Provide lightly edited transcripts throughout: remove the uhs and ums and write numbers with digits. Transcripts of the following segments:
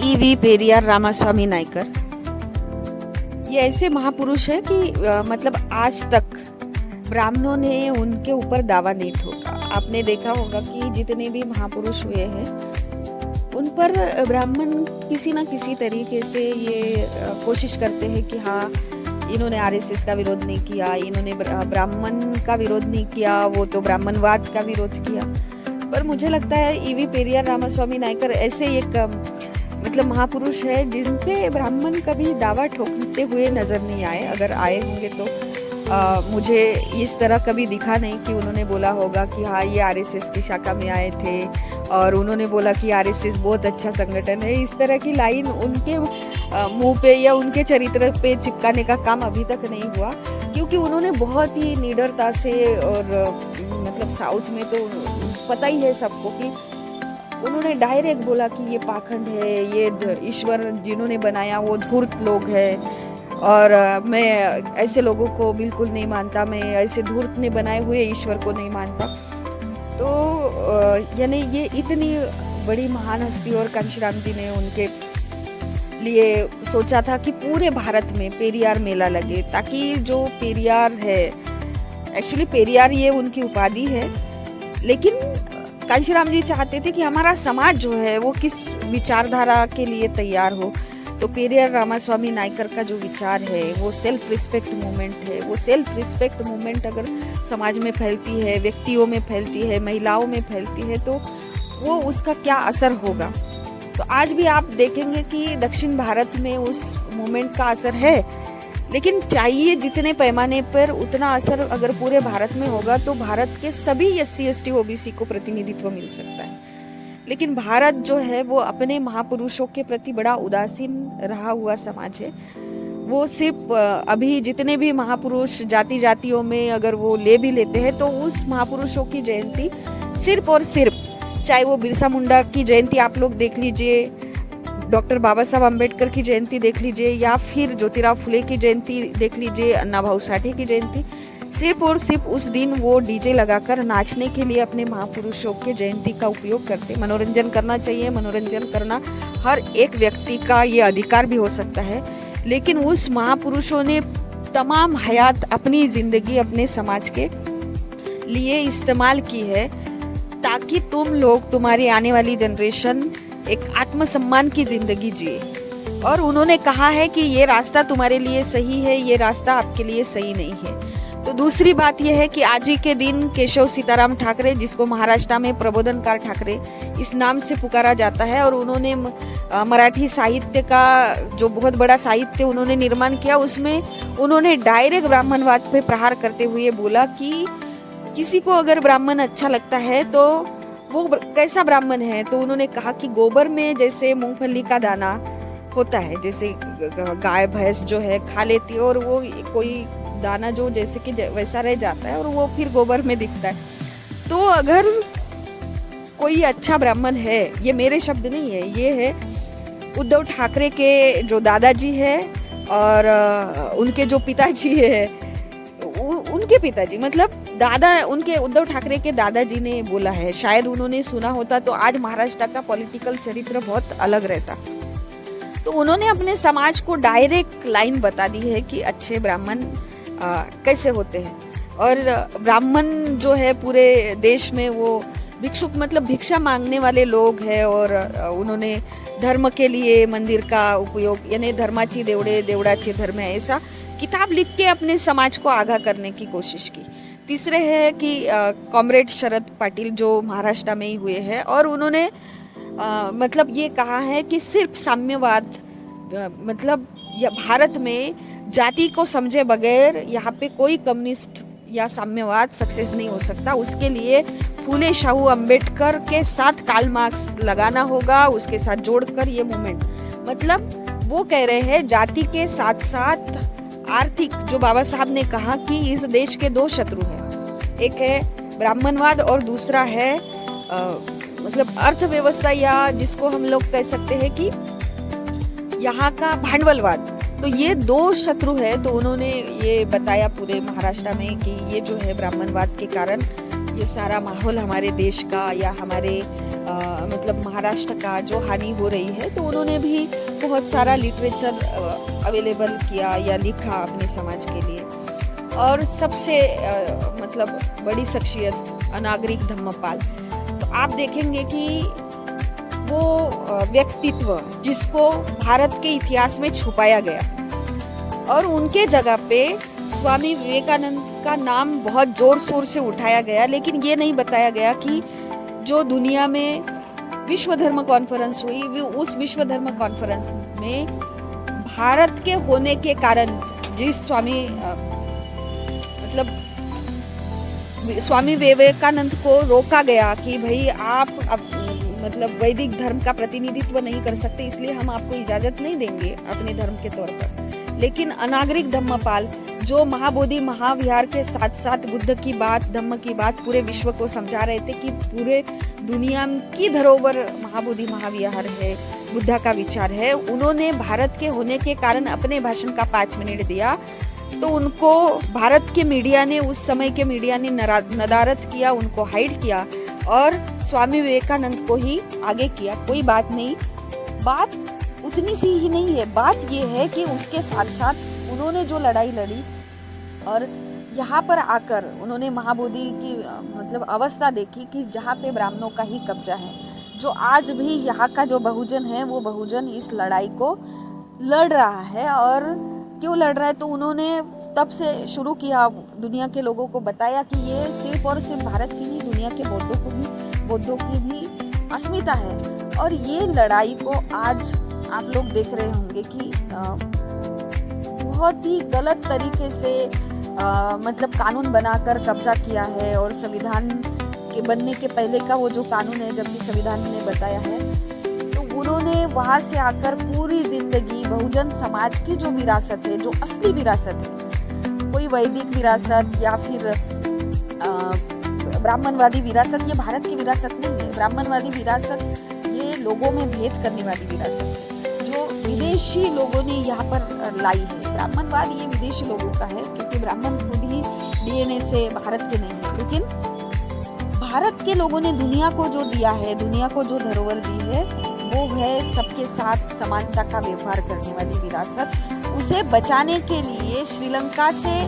EV Periyar Ramaswamy Naikar ये ऐसे महापुरुष है कि मतलब आज तक ब्राह्मणों ने उनके ऊपर दावा नहीं ठोका। आपने देखा होगा कि जितने भी महापुरुष हुए हैं उन पर ब्राह्मण किसी ना किसी तरीके से ये कोशिश करते हैं कि हाँ इन्होंने आरएसएस का विरोध नहीं किया, इन्होंने ब्राह्मण का विरोध नहीं किया, वो तो ब्राह्मणवाद का विरोध किया। पर मुझे लगता है ईवी पेरियार रामास्वामी नायकर ऐसे एक मतलब महापुरुष है जिन पे ब्राह्मण कभी दावा ठोकते हुए नजर नहीं आए। अगर आए होंगे तो मुझे इस तरह कभी दिखा नहीं कि उन्होंने बोला होगा कि हाँ ये आरएसएस की शाखा में आए थे और उन्होंने बोला कि आरएसएस बहुत अच्छा संगठन है। इस तरह की लाइन उनके मुंह पे या उनके चरित्र पे चिपकाने का काम अभी तक नहीं हुआ, क्योंकि उन्होंने बहुत ही निडरता से और मतलब साउथ में तो पता ही है सबको कि उन्होंने डायरेक्ट बोला कि ये पाखंड है, ये ईश्वर जिन्होंने बनाया वो धूर्त लोग हैं और मैं ऐसे लोगों को बिल्कुल नहीं मानता, मैं ऐसे धूर्त ने बनाए हुए ईश्वर को नहीं मानता। तो यानी ये इतनी बड़ी महान हस्ती और कांशीराम जी ने उनके लिए सोचा था कि पूरे भारत में पेरियार मेला लगे, ताकि जो पेरियार है, एक्चुअली पेरियार ये उनकी उपाधि है, लेकिन कांशीराम जी चाहते थे कि हमारा समाज जो है वो किस विचारधारा के लिए तैयार हो। तो पेरियार रामास्वामी नायकर का जो विचार है वो सेल्फ रिस्पेक्ट मूवमेंट है। वो सेल्फ रिस्पेक्ट मूवमेंट अगर समाज में फैलती है, व्यक्तियों में फैलती है, महिलाओं में फैलती है, तो वो उसका क्या असर होगा। तो आज भी आप देखेंगे कि दक्षिण भारत में उस मूवमेंट का असर है, लेकिन चाहिए जितने पैमाने पर उतना असर अगर पूरे भारत में होगा तो भारत के सभी SC ST OBC को प्रतिनिधित्व मिल सकता है। लेकिन भारत जो है वो अपने महापुरुषों के प्रति बड़ा उदासीन रहा हुआ समाज है। वो सिर्फ अभी जितने भी महापुरुष जाति जातियों में अगर वो ले भी लेते हैं तो उस महापुरुषों की जयंती सिर्फ और सिर्फ, चाहे वो बिरसा मुंडा की जयंती आप लोग देख लीजिए, डॉक्टर बाबा साहब अम्बेडकर की जयंती देख लीजिए, या फिर ज्योतिराव फुले की जयंती देख लीजिए, अन्ना भाऊ साठे की जयंती, सिर्फ और सिर्फ उस दिन वो डीजे लगाकर नाचने के लिए अपने महापुरुषों के जयंती का उपयोग करते। मनोरंजन करना चाहिए, मनोरंजन करना हर एक व्यक्ति का ये अधिकार भी हो सकता है, लेकिन उस महापुरुषों ने तमाम हयात अपनी जिंदगी अपने समाज के लिए इस्तेमाल की है, ताकि तुम लोग, तुम्हारी आने वाली जनरेशन एक आत्मसम्मान की जिंदगी जिए। और उन्होंने कहा है कि ये रास्ता तुम्हारे लिए सही है, ये रास्ता आपके लिए सही नहीं है। तो दूसरी बात यह है कि आज ही के दिन केशव सीताराम ठाकरे, जिसको महाराष्ट्र में प्रबोधनकार ठाकरे इस नाम से पुकारा जाता है, और उन्होंने मराठी साहित्य का जो बहुत बड़ा साहित्य उन्होंने निर्माण किया, उसमें उन्होंने डायरेक्ट ब्राह्मणवाद पे प्रहार करते हुए बोला कि किसी को अगर ब्राह्मण अच्छा लगता है तो वो कैसा ब्राह्मण है। तो उन्होंने कहा कि गोबर में जैसे मूंगफली का दाना होता है, जैसे गाय भैंस जो है खा लेती है और वो कोई दाना जो जैसे कि वैसा रह जाता है और वो फिर गोबर में दिखता है। तो अगर कोई अच्छा ब्राह्मण है, ये मेरे शब्द नहीं है, ये है उद्धव ठाकरे के जो दादाजी है और उनके जो पिताजी है, उनके पिताजी मतलब दादा, उनके उद्धव ठाकरे के दादाजी ने बोला है। शायद उन्होंने सुना होता तो आज महाराष्ट्र का पॉलिटिकल चरित्र बहुत अलग रहता। तो उन्होंने अपने समाज को डायरेक्ट लाइन बता दी है कि अच्छे ब्राह्मण कैसे होते हैं। और ब्राह्मण जो है पूरे देश में वो भिक्षुक मतलब भिक्षा मांगने वाले लोग हैं, और उन्होंने धर्म के लिए मंदिर का उपयोग, यानी धर्माची देवड़े देवड़ाचे धर्म है, ऐसा किताब लिख के अपने समाज को आगाह करने की कोशिश की। तीसरे है कि कॉमरेड शरद पाटिल जो महाराष्ट्र में ही हुए हैं, और उन्होंने मतलब ये कहा है कि सिर्फ साम्यवाद मतलब भारत में जाति को समझे बगैर यहाँ पे कोई कम्युनिस्ट या साम्यवाद सक्सेस नहीं हो सकता। उसके लिए फूले शाहू अम्बेडकर के साथ कार्ल मार्क्स लगाना होगा, उसके साथ जोड़कर ये मूवमेंट, मतलब वो कह रहे हैं जाति के साथ साथ आर्थिक, जो बाबा साहब ने कहा कि इस देश के दो शत्रु हैं, एक है ब्राह्मणवाद और दूसरा है मतलब अर्थव्यवस्था, या जिसको हम लोग कह सकते हैं कि यहाँ का भांडवलवाद। तो ये दो शत्रु है। तो उन्होंने ये बताया पूरे महाराष्ट्र में कि ये जो है ब्राह्मणवाद के कारण ये सारा माहौल हमारे देश का या हमारे मतलब महाराष्ट्र का जो हानि हो रही है, तो उन्होंने भी बहुत सारा लिटरेचर अवेलेबल किया या लिखा अपने समाज के लिए। और सबसे मतलब बड़ी शख्सियत अनागरिक धम्मपाल, तो आप देखेंगे कि वो व्यक्तित्व जिसको भारत के इतिहास में छुपाया गया, और उनके जगह पे स्वामी विवेकानंद का नाम बहुत जोर शोर से उठाया गया, लेकिन ये नहीं बताया गया कि जो दुनिया में विश्व धर्म कॉन्फ्रेंस हुई, उस विश्व धर्म कॉन्फ्रेंस में भारत के होने के कारण जिस स्वामी विवेकानंद को रोका गया कि भाई आप मतलब वैदिक धर्म का प्रतिनिधित्व नहीं कर सकते, इसलिए हम आपको इजाजत नहीं देंगे अपने धर्म के तौर पर। लेकिन अनागरिक धम्मपाल जो महाबोधि महाविहार के साथ साथ बुद्ध की बात, धम्म की बात पूरे विश्व को समझा रहे थे कि पूरे दुनिया की धरोहर महाबोधि महाविहार है, बुद्ध का विचार है, उन्होंने भारत के होने के कारण अपने भाषण का 5 मिनट दिया, तो उनको भारत के मीडिया ने, उस समय के मीडिया ने नदारत किया, उनको हाइड किया और स्वामी विवेकानंद को ही आगे किया। कोई बात नहीं, बात उतनी सी ही नहीं है, बात ये है कि उसके साथ साथ उन्होंने जो लड़ाई लड़ी और यहाँ पर आकर उन्होंने महाबोधि की मतलब अवस्था देखी कि जहाँ पे ब्राह्मणों का ही कब्जा है, जो आज भी यहाँ का जो बहुजन है वो बहुजन इस लड़ाई को लड़ रहा है। और क्यों लड़ रहा है, तो उन्होंने तब से शुरू किया, दुनिया के लोगों को बताया कि ये सिर्फ और सिर्फ भारत की नहीं, दुनिया के बौद्धों की भी अस्मिता है। और ये लड़ाई को आज आप लोग देख रहे होंगे कि बहुत ही गलत तरीके से मतलब कानून बनाकर कब्जा किया है। और संविधान के बनने के पहले का वो जो कानून है, जबकि संविधान ने बताया है, तो उन्होंने वहां से आकर पूरी जिंदगी बहुजन समाज की जो विरासत है, जो असली विरासत है, कोई वैदिक विरासत या फिर ब्राह्मणवादी विरासत, ये भारत की विरासत नहीं है। ब्राह्मणवादी विरासत ये लोगों में भेद करने वाली विरासत है जो विदेशी लोगों ने यहाँ पर लाई है। ब्राह्मणवाद ये विदेशी लोगों का है, क्योंकि ब्राह्मण खुद ही डीएनए से भारत के नहीं है, लेकिन भारत के लोगों ने दुनिया को जो दिया है, दुनिया को जो धरोहर दी है, वो है सबके साथ समानता का व्यवहार करने वाली विरासत। उसे बचाने के लिए श्रीलंका से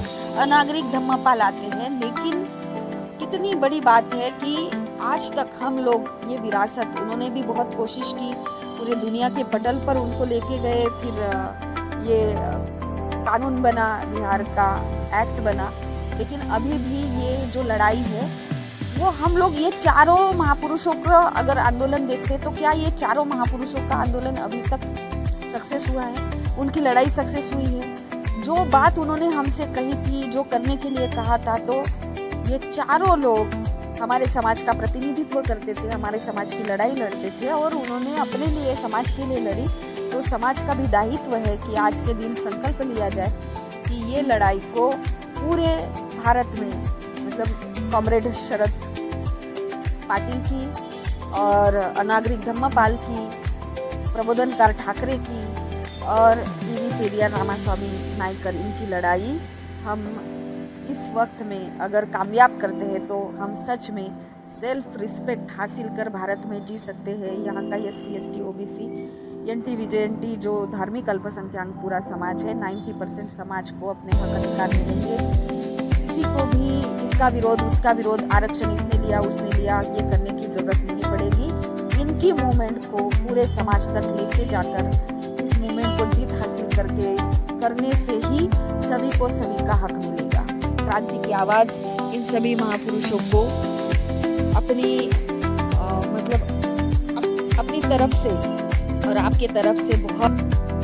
अनागरिक धम्मपाल आते हैं, लेकिन कितनी बड़ी बात है कि आज तक हम लोग ये विरासत, उन्होंने भी बहुत कोशिश की, पूरे दुनिया के पटल पर उनको लेके गए, फिर ये कानून बना, बिहार का एक्ट बना, लेकिन अभी भी ये जो लड़ाई है वो हम लोग ये चारों महापुरुषों का अगर आंदोलन देखते तो क्या ये चारों महापुरुषों का आंदोलन अभी तक सक्सेस हुआ है? उनकी लड़ाई सक्सेस हुई है? जो बात उन्होंने हमसे कही थी, जो करने के लिए कहा था, तो ये चारों लोग हमारे समाज का प्रतिनिधित्व करते थे, हमारे समाज की लड़ाई लड़ते थे और उन्होंने अपने लिए, समाज के लिए लड़ी। तो समाज का भी दायित्व है कि आज के दिन संकल्प लिया जाए कि ये लड़ाई को पूरे भारत में, मतलब कॉमरेड शरद पाटिल की और अनागरिक धम्मपाल की, प्रबोधनकार ठाकरे की और पेरियार रामास्वामी नायकर, इनकी लड़ाई हम इस वक्त में अगर कामयाब करते हैं तो हम सच में सेल्फ रिस्पेक्ट हासिल कर भारत में जी सकते हैं। यहाँ का SC ST OBC NT VJNT जो धार्मिक अल्पसंख्याक पूरा समाज है, 90% समाज को अपने हक अधिकार मिलेंगे। किसी को भी इसका विरोध, उसका विरोध, आरक्षण इसने लिया उसने लिया, ये करने की जरूरत नहीं पड़ेगी। इनकी मूवमेंट को पूरे समाज तक लेके जाकर इस मूवमेंट को जीत हासिल करने से ही सभी को सभी का हक मिलेगा। क्रांति की आवाज इन सभी महापुरुषों को अपनी मतलब अपनी तरफ से और आपके तरफ से बहुत